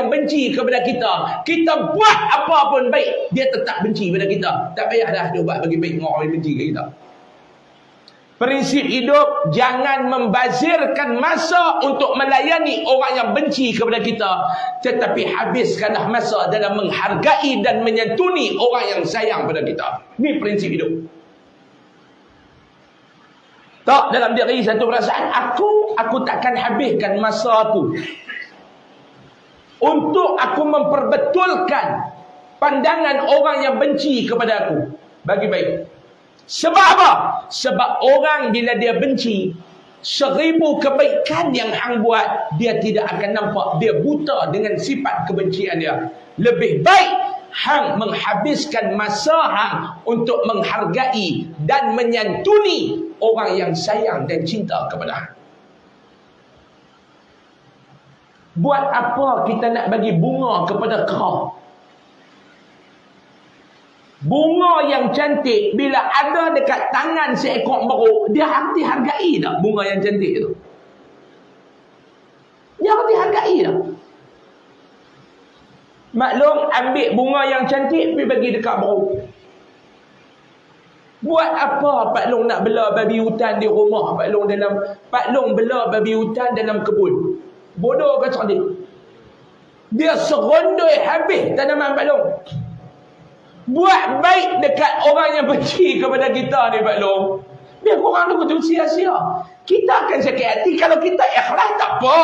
yang benci kepada kita, kita buat apa pun baik, dia tetap benci kepada kita. Tak payah dah dia buat bagi baik dengan orang yang benci kepada kita. Prinsip hidup, jangan membazirkan masa untuk melayani orang yang benci kepada kita, tetapi habiskanlah masa dalam menghargai dan menyantuni orang yang sayang pada kita. Ini prinsip hidup. Tak dalam diri satu perasaan, aku takkan habiskan masa aku untuk aku memperbetulkan pandangan orang yang benci kepada aku bagi baik. Sebab apa? Sebab orang bila dia benci, 1000 kebaikan yang hang buat, dia tidak akan nampak. Dia buta dengan sifat kebencian dia. Lebih baik hang menghabiskan masa hang untuk menghargai dan menyantuni orang yang sayang dan cinta kepada hang. Buat apa kita nak bagi bunga kepada kau? Bunga yang cantik bila ada dekat tangan seekor beruk, dia hati hargai tak bunga yang cantik tu? Dia hati hargai tak? Maklum, ambil bunga yang cantik pergi bagi dekat beruk. Buat apa Pak Long nak bela babi hutan di rumah Pak Long bela babi hutan dalam kebun? Bodoh ke cerdik? Dia serondoi habis tanaman Pak Long. Buat baik dekat orang yang benci kepada kita ni Pak Long. Biar korang tu sia-sia. Kita akan sakit hati kalau kita ikhlas, tak apa.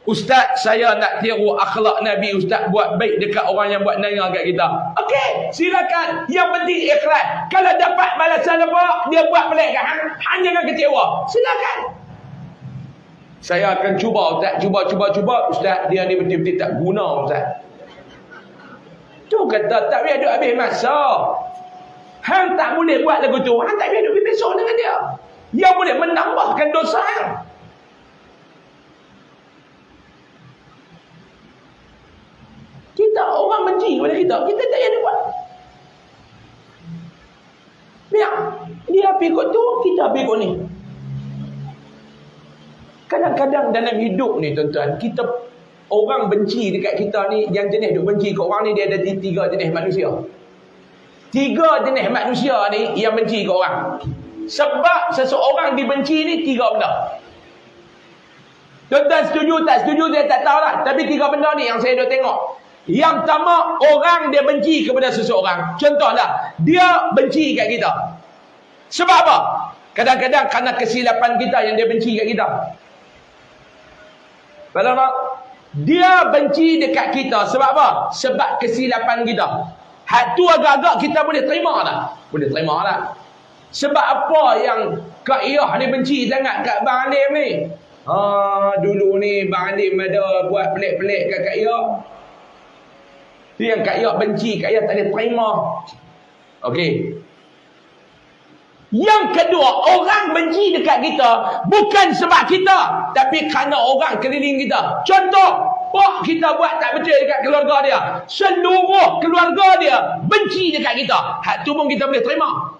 Ustaz, saya nak tiru akhlak Nabi. Ustaz buat baik dekat orang yang buat naya kat kita. Okey, silakan. Yang penting ikhlas. Kalau dapat balasan apa, dia buat pelik kat hang, hang jangan kecewa. Silakan. Saya akan cuba Ustaz. Cuba Ustaz, dia ni betul-betul tak guna Ustaz. Tu kata tak payah duk habis masa. Hang tak boleh buat lagu tu, hang tak payah duk besok dengan dia. Dia boleh menambahkan dosa hang. Kita orang benci kepada kita, kita tak payah buat. Biar dia pikut tu, kita pikut ni. Kadang-kadang dalam hidup ni tuan-tuan, kita orang benci dekat kita ni, yang jenis duk benci ke orang ni, dia ada 3 jenis manusia. 3 jenis manusia ni yang benci ke orang. Sebab seseorang dibenci ni 3 benda. Tuan-tuan setuju tak setuju saya tak tahulah, tapi 3 benda ni yang saya dah tengok. Yang pertama, orang dia benci kepada seseorang. Contohlah, dia benci kat kita. Sebab apa? Kadang-kadang kerana kesilapan kita yang dia benci kat kita. Faham tak? Dia benci dekat kita sebab apa? Sebab kesilapan kita. Hak tu agak-agak kita boleh terima tak? Boleh terima tak? Sebab apa yang Kak Iyah ni benci sangat kat Bang Alim ni? Dulu ni Bang Alim ada buat pelik-pelik kat Kak Iyah. Tu yang Kak Iyah benci, Kak Iyah tak boleh terima. Okey. Yang kedua, orang benci dekat kita bukan sebab kita, tapi kerana orang keliling kita. Contoh, pak kita buat tak betul dekat keluarga dia, seluruh keluarga dia benci dekat kita. Hak tu pun kita boleh terima.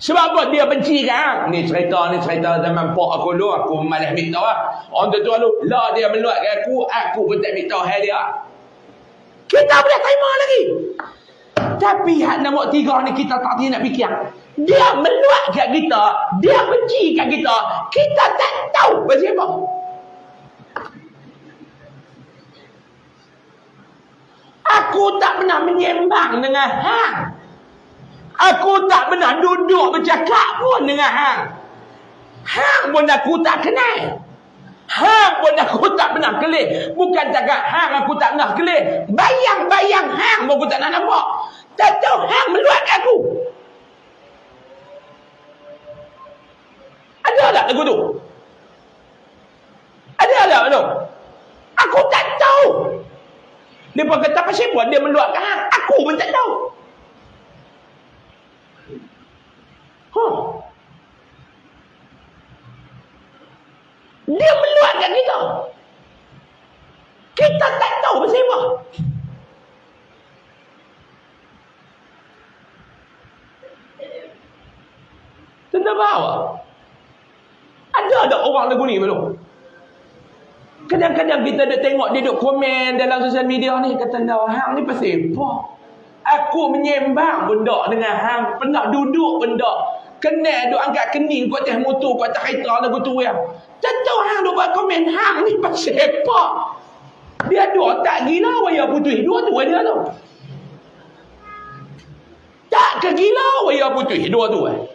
Sebab apa dia benci kan? Ni cerita zaman pak aku dulu, aku malas ambil tahu lah. Orang tua dulu, lah dia meluatkan aku pun tak ambil tahu hal dia. Kita boleh terima lagi. Tapi hak nombor 3 ni kita tak nak fikir. Dia meluat kat kita, dia benci kat kita, kita tak tahu pasal apa. Aku tak pernah menyembang dengan hang. Aku tak pernah duduk bercakap pun dengan hang. Hang pun aku tak kenal. Hang pun aku tak pernah kelih. Bukan cakap hang aku tak pernah kelih, bayang-bayang hang pun aku tak nak nampak. Tak tahu hang meluat aku. Ada tak lagu tu? Ada tak tu? Aku tak tahu. Dia pun kata pasal buat dia meluatkan hang, aku pun tak tahu. Dia meluatkan kita. Kita tak tahu pasal apa. Tentang bahawa ada orang lagu ni belum? Kadang-kadang kita duk tengok dia duk komen dalam sosial media ni, kata dah hang ni pasal apa? Aku menyembang benda dengan hang, pernah duduk benda. Kenal duk angkat kening kat atas motor, kat atas kereta lagu tu ya. Tentu hang duk buat komen hang ni pasal apa? Dia dua tak gila waya putih, dua-dua dia tu. Tak ke gila waya putih, dua-dua.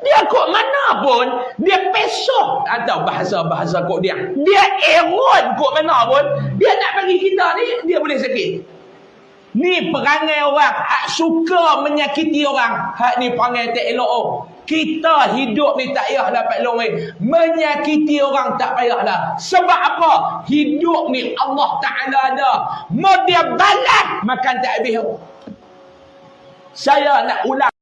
Dia kok mana pun, dia pesok atau bahasa-bahasa kok dia. Dia erot kok mana pun, dia nak bagi kita ni, dia boleh sakit. Ni perangai orang, hak suka menyakiti orang, hak ni perangai tak elok. Oh. Kita hidup ni tak payah dapat long menyakiti orang tak payah dah. Sebab apa? Hidup ni Allah Ta'ala ada. Mau dia balas, makan tak habis. Saya nak ulang.